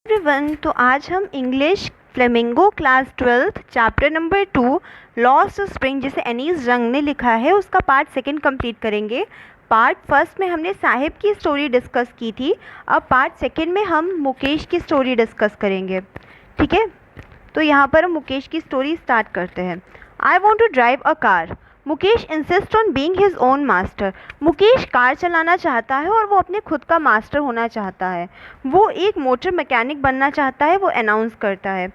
Everyone, तो आज हम English flamingo class 12th chapter number 2 lost spring जिसे एनीस जंग ने लिखा है उसका पार्ट सेकंड कंप्लीट करेंगे। पार्ट फर्स्ट में हमने साहिब की स्टोरी डिस्कस की थी। अब पार्ट सेकंड में हम मुकेश की स्टोरी डिस्कस करेंगे। ठीक है, तो यहाँ पर हम मुकेश की स्टोरी स्टार्ट करते हैं। I want to drive a car. Mukesh insist on being his own master. Mukesh car चलाना चाहता है और वो अपने खुद का मास्टर होना चाहता है। वो एक मोटर मैकेनिक बनना चाहता है, वो अनाउंस करता है।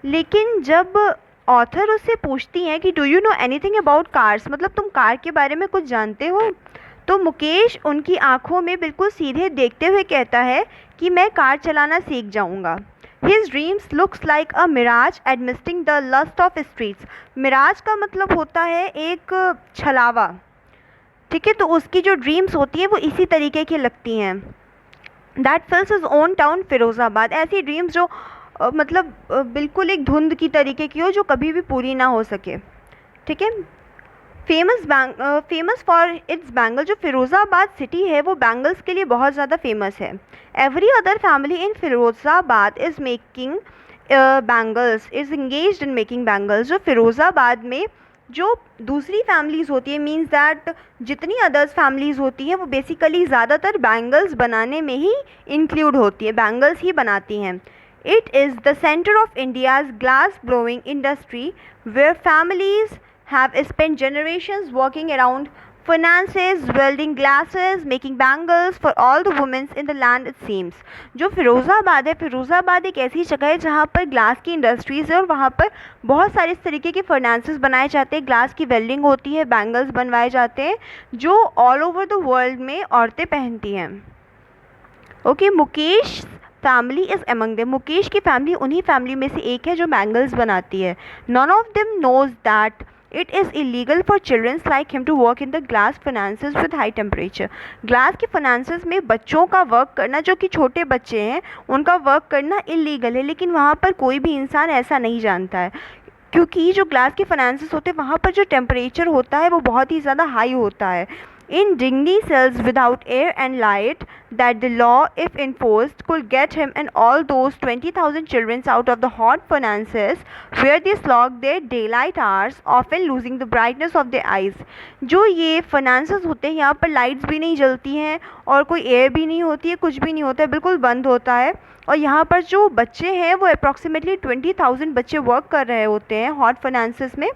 लेकिन जब ऑथर उससे पूछती हैं कि do you know anything about cars, मतलब तुम कार के बारे में कुछ जानते हो, तो मुकेश उनकी आंखों में बिल्कुल सीधे देखते हुए कहता है कि मैं कार चलाना सीख जाऊंगा। His dreams looks like a mirage amidst the lust of streets. Miraj का मतलब होता है एक छलावा। ठीक है, तो उसकी जो ड्रीम्स होती है वो इसी तरीके की लगती हैं। That fills his own town Firozabad. ऐसी ड्रीम्स जो बिल्कुल एक धुंध की तरीके की हो, जो कभी भी पूरी ना हो सके। ठीक है, फेमस फॉर इट्स बैंगल। जो फिरोज़ाबाद सिटी है वो बैंगल्स के लिए बहुत ज़्यादा फेमस है। Every other family in Firozabad is making bangles, is engaged in making bangles. जो फिरोज़ाबाद में जो दूसरी फैमिलीज़ होती है, मीन्स दैट जितनी अदर्स फैमिलीज़ होती हैं वो बेसिकली ज़्यादातर बैंगल्स बनाने में ही इंक्लूड होती है, बैंगल्स ही बनाती हैं। It is the centre of India's glass blowing industry where families have spent generations working around finances, welding glasses, making bangles for all the women in the land it seems। जो फिरोज़ाबाद है, फिरोज़ाबाद एक ऐसी जगह है जहाँ पर ग्लास की industries है और वहाँ पर बहुत सारे इस तरीके के फर्नांसेस बनाए जाते हैं, ग्लास की वेल्डिंग होती है, बैंगल्स बनवाए जाते हैं जो ऑल ओवर द वर्ल्ड में औरतें पहनती हैं। Okay, Mukesh family is among them. Mukesh की फैमिली उन्हीं फैमिली में से एक है जो बैंगल्स बनाती है। None of them knows that it is illegal for childrens like him to work in the glass furnaces with high temperature. Glass के फर्नांसेस में बच्चों का वर्क करना, जो कि छोटे बच्चे हैं उनका वर्क करना इलीगल है, लेकिन वहाँ पर कोई भी इंसान ऐसा नहीं जानता है, क्योंकि जो ग्लास के फर्नांसेस होते हैं वहाँ पर जो टेम्परेचर होता है वो बहुत ही ज़्यादा हाई होता है। In dingy cells without air and light, that the law, if enforced, could get him and all those 20,000 children out of the hot furnaces where they slog their daylight hours, often losing the brightness of their eyes। जो ये फर्नांसेस होते हैं यहाँ पर lights भी नहीं जलती हैं और कोई एयर भी नहीं होती है, कुछ भी नहीं होता है, बिल्कुल बंद होता है। और यहाँ पर जो बच्चे हैं वो अप्रॉक्सीमेटली 20,000 बच्चे वर्क कर रहे होते हैं हॉट फर्नांसेस में,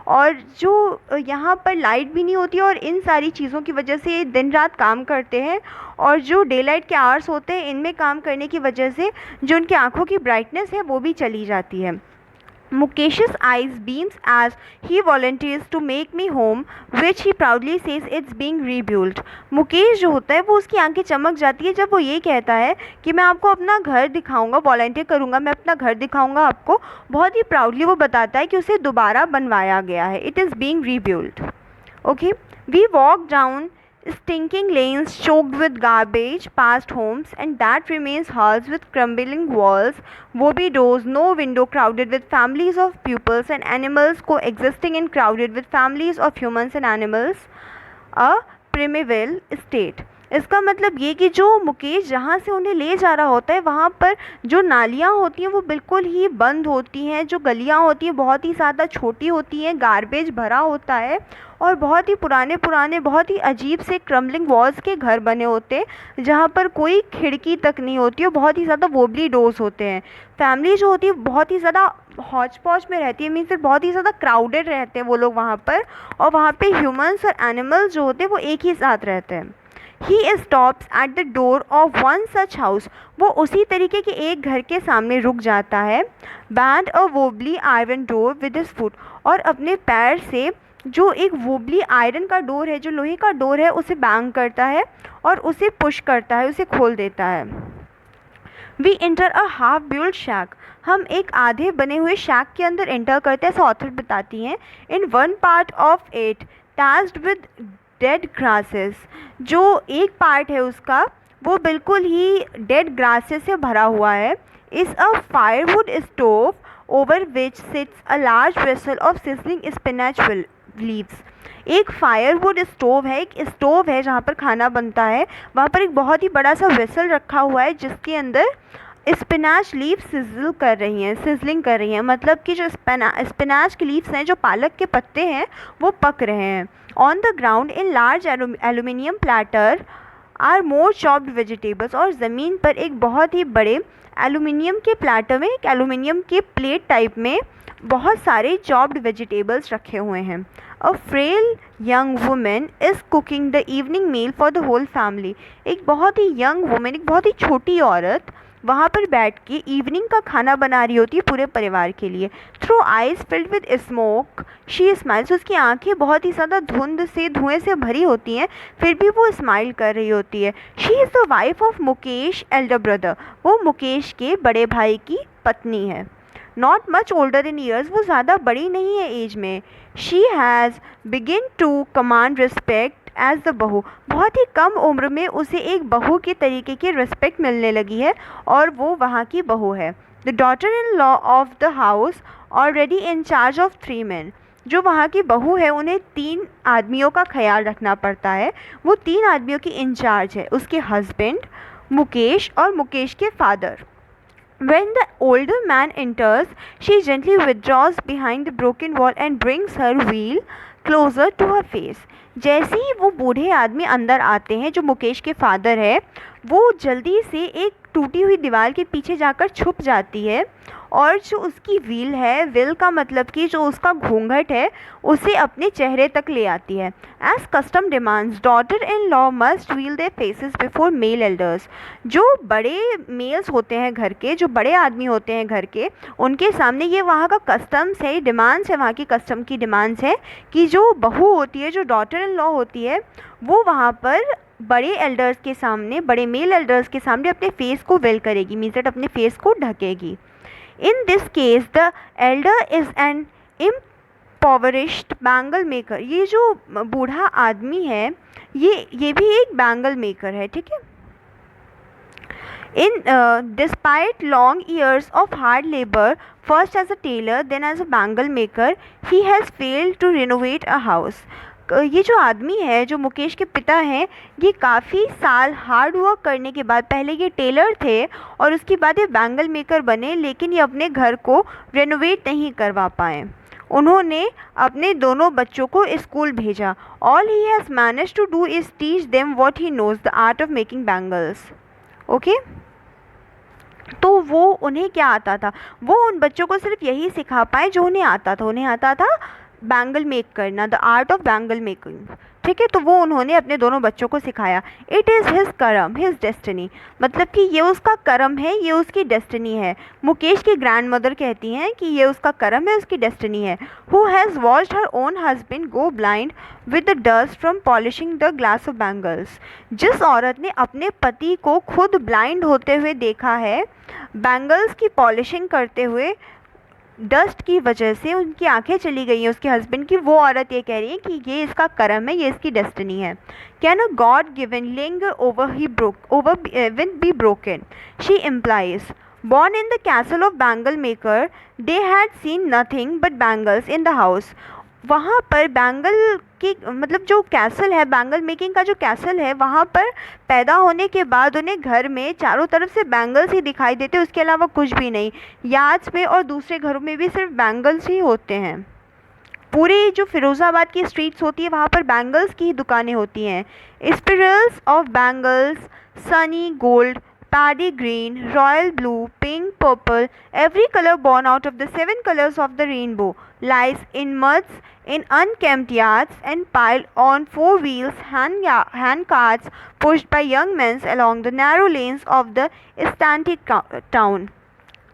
और जो यहाँ पर लाइट भी नहीं होती है और इन सारी चीज़ों की वजह से ये दिन रात काम करते हैं, और जो डे लाइट के आवर्स होते हैं इनमें काम करने की वजह से जो उनकी आँखों की ब्राइटनेस है वो भी चली जाती है। Mukesh's eyes beams as he volunteers to make me home, which he proudly says it's being rebuilt। Mukesh जो होता है वो उसकी आंखें चमक जाती है जब वो ये कहता है कि मैं आपको अपना घर दिखाऊंगा, वॉलंटियर करूंगा, मैं अपना घर दिखाऊंगा आपको। बहुत ही प्राउडली वो बताता है कि उसे दोबारा बनवाया गया है, it is being rebuilt. Okay, we walk down stinking lanes choked with garbage, past homes and that remains halls with crumbling walls, wobbly doors, no window, crowded with families of pupils and animals coexisting in crowded with families of humans and animals, a primeval state। इसका मतलब ये कि जो मुकेश जहाँ से उन्हें ले जा रहा होता है वहाँ पर जो नालियाँ होती हैं वो बिल्कुल ही बंद होती हैं, जो गलियाँ होती हैं बहुत ही ज़्यादा छोटी होती हैं, गार्बेज भरा होता है और बहुत ही पुराने पुराने बहुत ही अजीब से क्रम्बलिंग वॉल्स के घर बने होते हैं जहाँ पर कोई खिड़की तक नहीं होती और बहुत ही ज़्यादा वोबली डोर्स होते हैं। फैमिली जो होती है बहुत ही ज़्यादा हौच पौच में रहती है, मीन्स फिर बहुत ही ज़्यादा क्राउडेड रहते हैं वो लोग वहाँ पर, और वहाँ पे ह्यूमंस और एनिमल्स जो होते हैं वो एक ही साथ रहते हैं। He stops at the door of one such house। वो उसी तरीके के एक घर के सामने रुक जाता है। Band a wobbly iron door with his foot। और अपने पैर से जो एक वोबली आयरन का डोर है, जो लोहे का डोर है, उसे बैंग करता है और उसे पुश करता है, उसे खोल देता है। We enter a half built shack. हम एक आधे बने हुए शैक के अंदर एंटर करते हैं, ऐसा ऑथर बताती हैं। In one part of it thatched with dead grasses. जो एक पार्ट है उसका वो बिल्कुल ही डेड ग्रासेस से भरा हुआ है। Is a firewood stove over which sits a large vessel of sizzling spinach leaves. एक फायरवुड स्टोव है, एक स्टोव है जहाँ पर खाना बनता है, वहाँ पर एक बहुत ही बड़ा सा वेसल रखा हुआ है जिसके अंदर स्पिनाच लीव सिजलिंग कर रही हैं, मतलब कि जो स्पिनाच की लीव्स हैं, जो पालक के पत्ते हैं, वो पक रहे हैं। On the ground in large aluminium platter are more chopped vegetables, और ज़मीन पर एक बहुत ही बड़े एल्यूमिनियम के प्लेटर में, एक एल्यूमिनियम के प्लेट टाइप में बहुत सारे चॉप्ड वेजिटेबल्स रखे हुए हैं। A frail young women is cooking the evening meal for the whole family, एक बहुत ही यंग वुमेन, एक बहुत ही छोटी औरत वहाँ पर बैठ के इवनिंग का खाना बना रही होती है पूरे परिवार के लिए। Through eyes filled with smoke she smiles, उसकी आंखें बहुत ही ज़्यादा धुएं से भरी होती हैं, फिर भी वो स्माइल कर रही होती है। She is the wife of Mukesh elder brother, वो मुकेश के बड़े भाई की पत्नी है। Not much older in years, वो ज़्यादा बड़ी नहीं है एज में। She has begin to command respect as the bahu, बहुत ही कम उम्र में उसे एक बहू के तरीके की रिस्पेक्ट मिलने लगी है, और वो वहाँ की बहू है। The daughter in law of the house already in charge of 3 men, जो वहाँ की बहू है उन्हें 3 आदमियों का ख्याल रखना पड़ता है, वो 3 आदमियों की इंचार्ज है, उसके हस्बैंड मुकेश और मुकेश के father. When the older man enters, she gently withdraws behind the broken wall and brings her wheel closer to her face. जैसे ही वो बूढ़े आदमी अंदर आते हैं, जो मुकेश के फादर है, वो जल्दी से एक टूटी हुई दीवार के पीछे जाकर छुप जाती है, और जो उसकी व्हील है, व्हील का मतलब कि जो उसका घूंघट है, उसे अपने चेहरे तक ले आती है। As custom demands, daughter in law must veil their faces before male elders, जो बड़े मेल्स होते हैं घर के, जो बड़े आदमी होते हैं घर के, उनके सामने, ये वहाँ का कस्टम्स है, डिमांड्स है, वहाँ की कस्टम की डिमांड्स है कि जो बहू होती है, जो डॉटर इन लॉ होती है, वो वहाँ पर बड़े एल्डर्स के सामने, बड़े मेल एल्डर्स के सामने अपने फेस को वेल करेगी, मीन्स दैट अपने फेस को ढकेगी। In this case the elder is an impoverished bangle maker, ये जो बूढ़ा आदमी है, ये भी एक बैंगल मेकर है, ठीक है। Despite long years of hard labor, first as a tailor, then as a bangle maker, he has failed to renovate a house. ये जो आदमी है, जो मुकेश के पिता हैं, ये काफ़ी साल हार्ड वर्क करने के बाद, पहले ये टेलर थे और उसके बाद ये बैंगल मेकर बने, लेकिन ये अपने घर को रेनोवेट नहीं करवा पाए। उन्होंने अपने दोनों बच्चों को स्कूल भेजा। All he has manage to do is teach them what he knows, the art of making bangles. Okay, तो वो उन्हें क्या आता था, वो उन बच्चों को सिर्फ यही सिखा पाए जो उन्हें आता था, उन्हें आता था बैंगल मेक करना, the art of bangle making, ठीक है। तो वो उन्होंने अपने दोनों बच्चों को सिखाया। इट इज़ हिज करम, हिज डेस्टिनी, मतलब कि ये उसका करम है, ये उसकी डेस्टिनी है। मुकेश की ग्रैंड मदर कहती हैं कि ये उसका करम है, उसकी डेस्टिनी है। Who has watched her own husband go blind with the dust from polishing the glass of bangles, जिस औरत ने अपने पति को खुद ब्लाइंड होते हुए देखा है, बैंगल्स की पॉलिशिंग करते हुए, डस्ट की वजह से उनकी आंखें चली गई हैं उसके हस्बैंड की, वो औरत ये कह रही है कि ये इसका करम है, ये इसकी डेस्टिनी है। Can a god given linger over be broken, she implies. Born in the castle of bangle maker, they had seen nothing but bangles in the house. वहाँ पर बैंगल की, मतलब जो कैसल है, बैंगल मेकिंग का जो castle है, वहाँ पर पैदा होने के बाद उन्हें घर में चारों तरफ से बैंगल्स ही दिखाई देते, उसके अलावा कुछ भी नहीं। यार्ड्स में और दूसरे घरों में भी सिर्फ बैंगल्स ही होते हैं। पूरी जो फिरोज़ाबाद की स्ट्रीट्स होती है, वहाँ पर बैंगल्स की ही दुकानें होती हैं। Spirals of bangles, sunny gold, paddy green, royal blue, pink, purple, every color born out of the 7 colors of the rainbow, lies in muds in unkempt yards and piled on 4 wheels hand carts pushed by young men along the narrow lanes of the stunted town.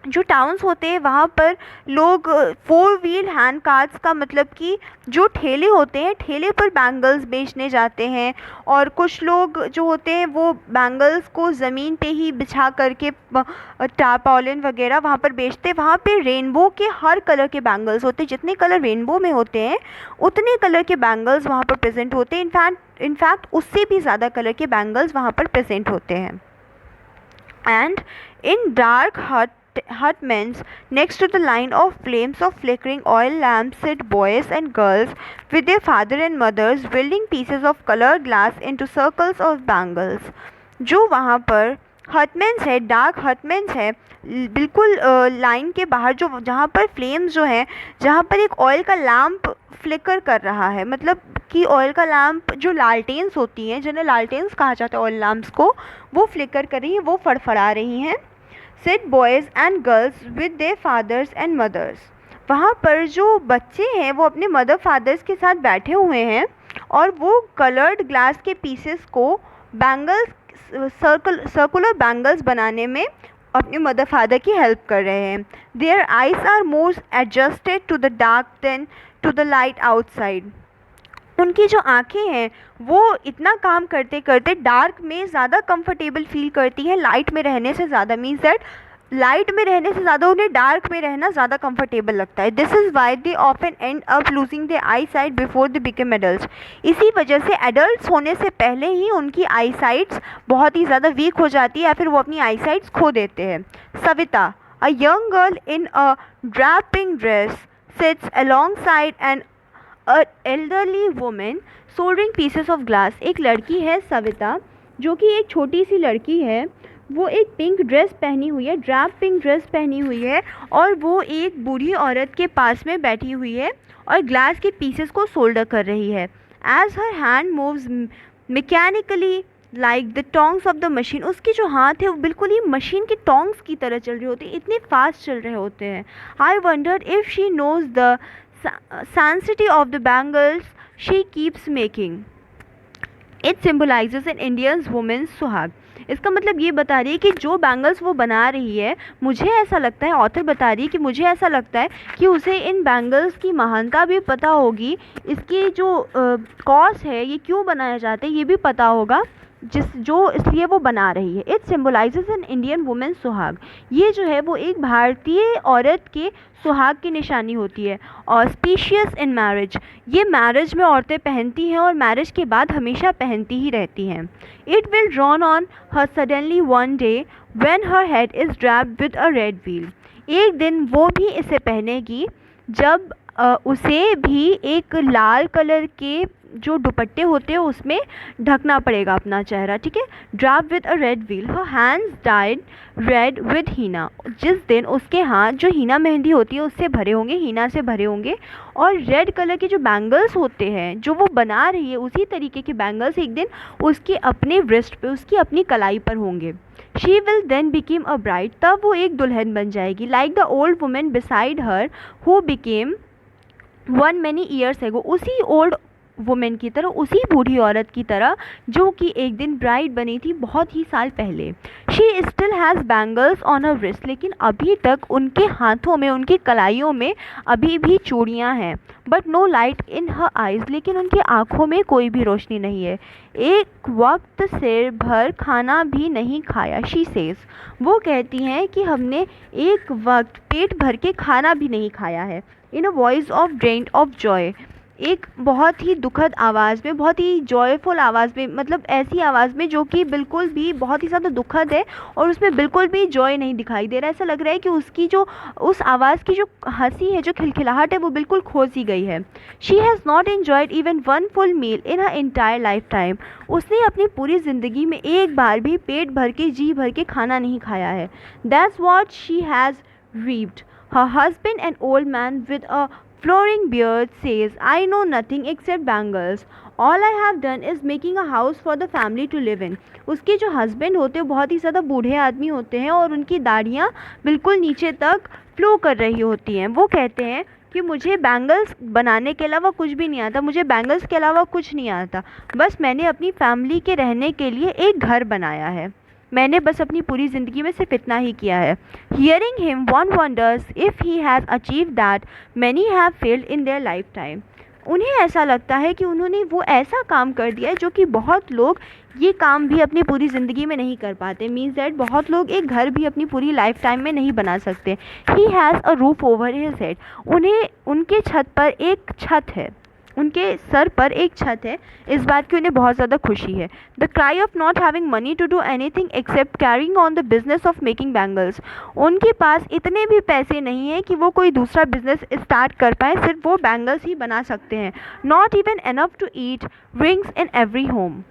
जो towns होते हैं वहाँ पर लोग 4 wheel hand carts का मतलब कि जो ठेले होते हैं, ठेले पर बैंगल्स बेचने जाते हैं, और कुछ लोग जो होते हैं वो बैंगल्स को ज़मीन पे ही बिछा करके टारपॉलिन वगैरह वहाँ पर बेचते हैं। वहाँ पे रेनबो के हर कलर के बैंगल्स होते हैं, जितने कलर रेनबो में होते हैं उतने कलर के बैंगल्स वहाँ पर प्रेजेंट होते हैं। इनफैक्ट उससे भी ज़्यादा कलर के बैंगल्स वहाँ पर प्रेजेंट होते हैं। And in dark hutments next to the line of flames of flickering oil lamps sit boys and girls with their father and mothers building pieces of colored glass into circles of bangles. जो वहाँ पर हर्टमैन्स है, dark हर्टमैन्स है, बिल्कुल line के बाहर जो जहाँ पर फ्लेम्स जो हैं, जहाँ पर एक ऑयल का लैम्प फ्लिकर कर रहा है, मतलब कि ऑयल का लैम्प जो लालटेन्स होती हैं, जिन्हें लालटेन्स कहा जाता है ऑयल लैम्प्स को, वो फ्लिकर कर रही हैं, वो फड़फड़ा रही हैं। Sit boys and girls with their fathers and mothers, वहाँ पर जो बच्चे हैं वो अपने मदर फादर्स के साथ बैठे हुए हैं और वो कलर्ड ग्लास के पीसेस को बैंगल्स, सर्कुलर बैंगल्स बनाने में अपने मदर फादर की हेल्प कर रहे हैं। Their eyes are more adjusted to the dark than to the light outside, उनकी जो आँखें हैं वो इतना काम करते करते डार्क में ज़्यादा कंफर्टेबल फील करती हैं लाइट में रहने से ज़्यादा। मीन्स दैट लाइट में रहने से ज़्यादा उन्हें डार्क में रहना ज़्यादा कंफर्टेबल लगता है। This is why they often end up losing their eyesight before they become adult, इसी वजह से एडल्ट होने से पहले ही उनकी आई साइट्स बहुत ही ज़्यादा वीक हो जाती है या फिर वो अपनी आई साइट्स खो देते हैं। Savita, a young girl in a draping dress sits alongside an elderly women soldering pieces of glass, एक लड़की है सविता जो कि एक छोटी सी लड़की है, वो एक पिंक ड्रेस पहनी हुई है, ड्रैप पिंक ड्रेस पहनी हुई है और वो एक बूढ़ी औरत के पास में बैठी हुई है और ग्लास के पीसेस को सोल्डर कर रही है। As her hand moves mechanically like the tongs of the machine, उसके जो हाथ है वो बिल्कुल ही मशीन के टोंग्स की तरह चल रहे होते हैं, इतने फास्ट चल रहे होते हैं। I wonder if she knows the sanctity of the bangles she keeps making. It symbolizes an Indian woman's सुहाग। इसका मतलब ये बता रही है कि जो बैंगल्स वो बना रही है, मुझे ऐसा लगता है, ऑथर बता रही है कि मुझे ऐसा लगता है कि उसे इन बैंगल्स की महानता भी पता होगी, इसकी जो कॉज है, ये क्यों बनाया जाता है, ये भी पता होगा, इसलिए वो बना रही है। It symbolises an Indian women सुहाग, ये जो है वो एक भारतीय औरत के सुहाग की निशानी होती है। और स्पीशियस इन मैरिज, ये मैरिज में औरतें पहनती हैं और मैरिज के बाद हमेशा पहनती ही रहती हैं। It will drawn on her suddenly one day when her head is draped with a red wheel, एक दिन वो भी इसे पहनेगी जब उसे भी एक लाल कलर के जो दुपट्टे होते हैं उसमें ढकना पड़ेगा अपना चेहरा, ठीक है। Draped with a red veil, her hands dyed red with henna, जिस दिन उसके हाथ जो हीना मेहंदी होती है उससे भरे होंगे, हीना से भरे होंगे, और रेड कलर के जो बैंगल्स होते हैं जो वो बना रही है उसी तरीके के बैंगल्स एक दिन उसके अपने रिस्ट पे, उसकी अपनी कलाई पर होंगे। She will then became a bride, तब वो एक दुल्हन बन जाएगी। Like the old women beside her who became one many years ago, उसी ओल्ड वुमेन की तरह, उसी बूढ़ी औरत की तरह जो कि एक दिन ब्राइड बनी थी बहुत ही साल पहले। She still has bangles on her wrist, लेकिन अभी तक उनके हाथों में, उनकी कलाइयों में अभी भी चूड़ियाँ हैं। But no light in her eyes, लेकिन उनकी आँखों में कोई भी रोशनी नहीं है। एक वक्त सिर भर खाना भी नहीं खाया, शी सेज, वो कहती हैं कि हमने एक वक्त पेट भर के खाना भी नहीं खाया है। In a voice of drained of joy, एक बहुत ही दुखद आवाज़ में, बहुत ही जॉयफुल आवाज़ में, मतलब ऐसी आवाज़ में जो कि बिल्कुल भी बहुत ही ज़्यादा दुखद है और उसमें बिल्कुल भी जॉय नहीं दिखाई दे रहा है। ऐसा लग रहा है कि उसकी जो उस आवाज़ की जो हंसी है, जो खिलखिलाहट है, वो बिल्कुल खो सी गई है। She has not enjoyed even one full meal in her entire lifetime, उसने अपनी पूरी ज़िंदगी में एक बार भी पेट भर के, जी भर के खाना नहीं खाया है। That's what she has reaped. Her husband an old man with a flowing beard says, I know nothing except bangles. All I have done is making a house for the family to live in. उसके जो husband होते हैं बहुत ही ज़्यादा बूढ़े आदमी होते हैं और उनकी दाढ़ियाँ बिल्कुल नीचे तक फ्लो कर रही होती हैं। वो कहते हैं कि मुझे बैंगल्स बनाने के अलावा कुछ भी नहीं आता, मुझे बैंगल्स के अलावा कुछ नहीं आता, बस मैंने अपनी फैमिली के रहने के लिए एक घर बनाया है, मैंने बस अपनी पूरी ज़िंदगी में सिर्फ इतना ही किया है। Hearing him one wonders if he has achieve that many have failed in their life time, उन्हें ऐसा लगता है कि उन्होंने वो ऐसा काम कर दिया है जो कि बहुत लोग ये काम भी अपनी पूरी ज़िंदगी में नहीं कर पाते। मीन्स दैट बहुत लोग एक घर भी अपनी पूरी लाइफ टाइम में नहीं बना सकते। He has a roof over his head, उन्हें उनके छत पर एक छत है, उनके सर पर एक छत है, इस बात की उन्हें बहुत ज़्यादा खुशी है। The cry of not having money to do anything except carrying on the business of making bangles, उनके पास इतने भी पैसे नहीं हैं कि वो कोई दूसरा बिजनेस स्टार्ट कर पाए, सिर्फ वो बैंगल्स ही बना सकते हैं। Not even enough to eat rings in every home,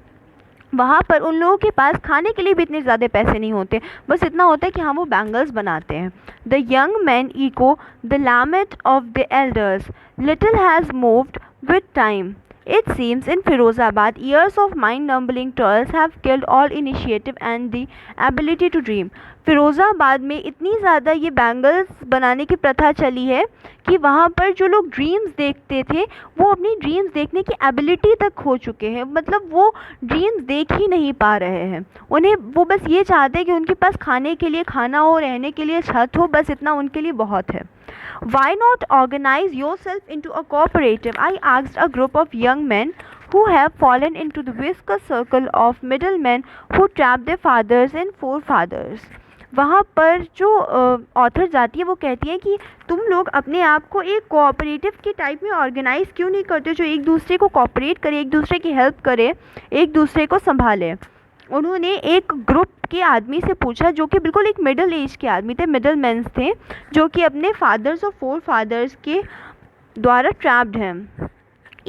वहाँ पर उन लोगों के पास खाने के लिए भी इतने ज़्यादा पैसे नहीं होते, बस इतना होता है कि हाँ वो बैंगल्स बनाते हैं। The young man echo the lament of the elders, little has moved with time. It seems in Firozabad, years of mind-numbing toils have killed all initiative and the ability to dream. Firozabad में इतनी ज़्यादा ये bangles बनाने की प्रथा चली है कि वहाँ पर जो लोग ड्रीम्स देखते थे वो अपनी ड्रीम्स देखने की एबिलिटी तक खो चुके हैं, मतलब वो ड्रीम्स देख ही नहीं पा रहे हैं। उन्हें वो बस ये चाहते हैं कि उनके पास खाने के लिए खाना हो, रहने के लिए छत हो, बस इतना उनके लिए बहुत है। Why not organize yourself into a cooperative? I asked a group of young men who have fallen into the vicious circle of middlemen who trap their fathers and forefathers. वहाँ पर जो ऑथर जाती है वो कहती है कि तुम लोग अपने आप को एक कोऑपरेटिव के टाइप में ऑर्गेनाइज क्यों नहीं करते जो एक दूसरे को कोऑपरेट करे, एक दूसरे की हेल्प करे, एक दूसरे को संभाले। उन्होंने एक ग्रुप के आदमी से पूछा जो कि बिल्कुल एक मिडिल एज के आदमी थे, मिडिल मैन्स थे, जो कि अपने फादर्स और फोर फादर्स के द्वारा ट्रैप्ड हैं।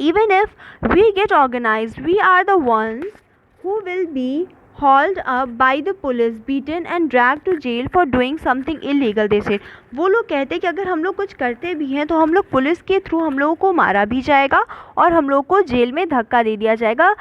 Even if we get organised we are the ones who will be hauled up by the police, beaten and dragged to jail for doing something illegal, they said. वो लोग कहते हैं कि अगर हम लोग कुछ करते भी हैं तो हम लोग पुलिस के थ्रू हम लोगों को मारा भी जाएगा और हम लोग को जेल में धक्का दे दिया जाएगा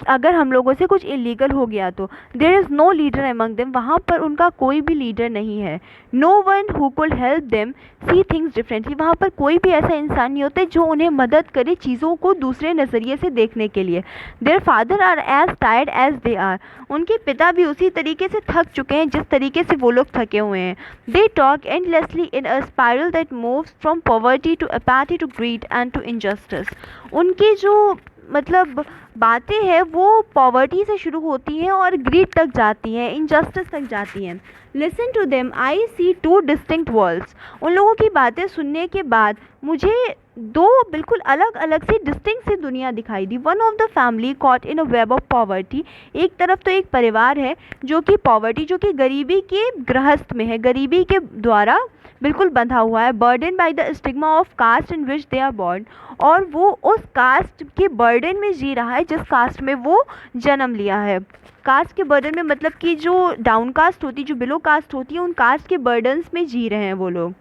अगर हम लोगों से कुछ इलीगल हो गया तो। There is no leader among them, वहाँ पर उनका कोई भी लीडर नहीं है। No one who could help them see things differently, वहाँ पर कोई भी ऐसा इंसान नहीं होता जो उन्हें मदद करे चीज़ों को दूसरे नज़रिए से देखने के लिए। Their father are as tired as they are, उनके पिता भी उसी तरीके से थक चुके हैं जिस तरीके से वो लोग थके हुए हैं। They talk endlessly in a spiral that moves from poverty to apathy to greed and to injustice. उनकी जो मतलब बातें हैं वो पॉवर्टी से शुरू होती हैं और ग्रीड तक जाती हैं, इनजस्टिस तक जाती हैं। Listen to them I see two distinct worlds, उन लोगों की बातें सुनने के बाद मुझे दो बिल्कुल अलग अलग सी डिस्टिंक्ट सी दुनिया दिखाई दी। One of the family caught in a web of poverty, एक तरफ तो एक परिवार है जो कि पॉवर्टी, जो कि गरीबी के गृहस्थ में है, गरीबी के द्वारा बिल्कुल बंधा हुआ है। Burden by the stigma of caste in which they are born, और वो उस कास्ट के बर्डन में जी रहा है जिस कास्ट में वो जन्म लिया है। कास्ट के बर्डन में मतलब कि जो डाउन कास्ट होती, जो बिलो कास्ट होती है, उन कास्ट के बर्डन्स में जी रहे हैं वो लोग।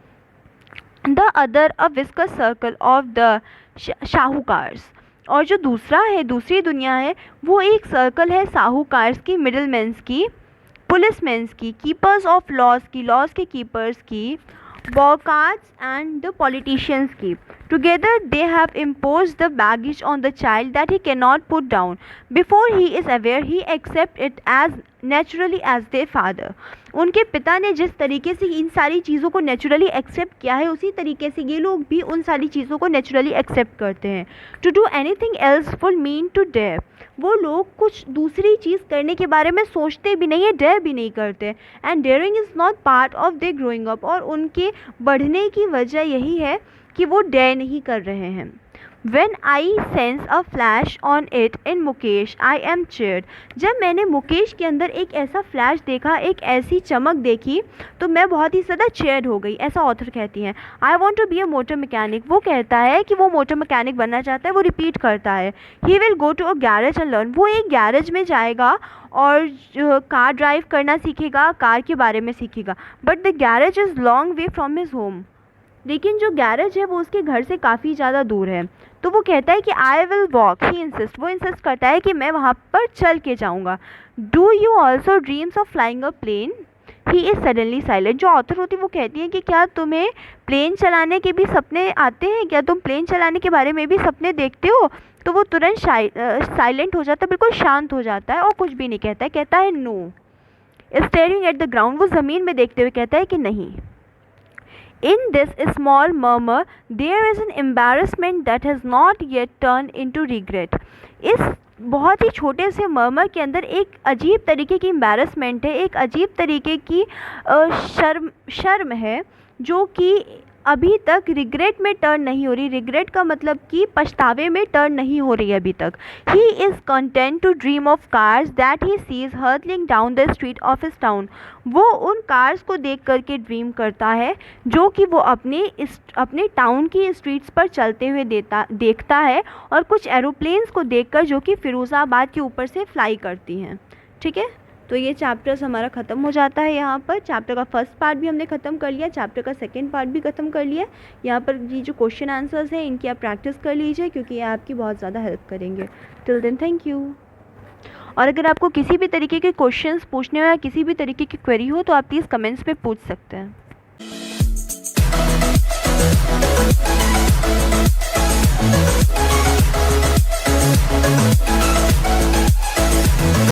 द अदर अ विस्कस सर्कल ऑफ द शाहूकार्स, और जो दूसरा है, दूसरी दुनिया है, वो एक सर्कल है साहूकार्स की, मिडिल मैन्स की, पुलिस मैन्स की, कीपर्स ऑफ लॉज की, लॉज के कीपर्स की, bureaucrats and the politicians की. Together they have imposed the baggage on the child that he cannot put down. Before he is aware, he accepts it as naturally as their father. उनके पिता ने जिस तरीके से इन सारी चीज़ों को नेचुरली एक्सेप्ट किया है उसी तरीके से ये लोग भी उन सारी चीज़ों को नेचुरली एक्सेप्ट करते हैं। To do anything else full mean to dare, वो लोग कुछ दूसरी चीज़ करने के बारे में सोचते भी नहीं है, डेयर भी नहीं करते। And daring is not part of their growing up, और उनके बढ़ने की वजह यही है कि वो डेयर नहीं कर रहे हैं। When I sense a flash on it in Mukesh I am cheered, जब मैंने मुकेश के अंदर एक ऐसा फ्लैश देखा, एक ऐसी चमक देखी, तो मैं बहुत ही ज़्यादा चेयर्ड हो गई, ऐसा ऑथर कहती हैं। I want to be a motor mechanic, वो कहता है कि वो मोटर मैकेनिक बनना चाहता है, वो रिपीट करता है। He will go to a garage and learn, वो एक गैरेज में जाएगा और कार ड्राइव करना सीखेगा, कार के बारे में सीखेगा। But the garage is long way from his home, लेकिन जो गैरेज है वो उसके घर से काफ़ी ज़्यादा दूर है। तो वो कहता है कि I will walk, he insist, वो इंसिस्ट करता है कि मैं वहाँ पर चल के जाऊँगा। Do you also dreams of flying a plane, he is suddenly silent. जो ऑथर होती है वो कहती है कि क्या तुम्हें प्लेन चलाने के भी सपने आते हैं, क्या तुम प्लेन चलाने के बारे में भी सपने देखते हो? तो वो तुरंत साइलेंट हो जाता है, बिल्कुल शांत हो जाता है और कुछ भी नहीं कहता है, कहता है no. Staring at the ground, वो ज़मीन में देखते हुए कहता है कि नहीं। In this small murmur, there is an embarrassment that has not yet turned into regret. इस बहुत ही छोटे से मर्मर के अंदर एक अजीब तरीके की एम्बैरसमेंट है, एक अजीब तरीके की शर्म है जो कि अभी तक रिग्रेट में टर्न नहीं हो रही। रिग्रेट का मतलब कि पछतावे में टर्न नहीं हो रही है अभी तक। He is content to dream of cars that he sees hurtling down the street of his town. वो उन कार्स को देख करके ड्रीम करता है जो कि वो अपने टाउन की स्ट्रीट्स पर चलते हुए देखता है, और कुछ एरोप्लेन्स को देखकर जो कि फ़िरोज़ाबाद के ऊपर से फ्लाई करती हैं। ठीक है, तो ये चैप्टर्स हमारा ख़त्म हो जाता है। यहाँ पर चैप्टर का फर्स्ट पार्ट भी हमने ख़त्म कर लिया, चैप्टर का सेकंड पार्ट भी ख़त्म कर लिया। यहाँ पर ये जो क्वेश्चन आंसर्स हैं इनकी आप प्रैक्टिस कर लीजिए, क्योंकि ये आपकी बहुत ज़्यादा हेल्प करेंगे। Till then thank you. और अगर आपको किसी भी तरीके के क्वेश्चंस पूछने हो या किसी भी तरीके की क्वेरी हो तो आप प्लीज़ कमेंट्स में पूछ सकते हैं।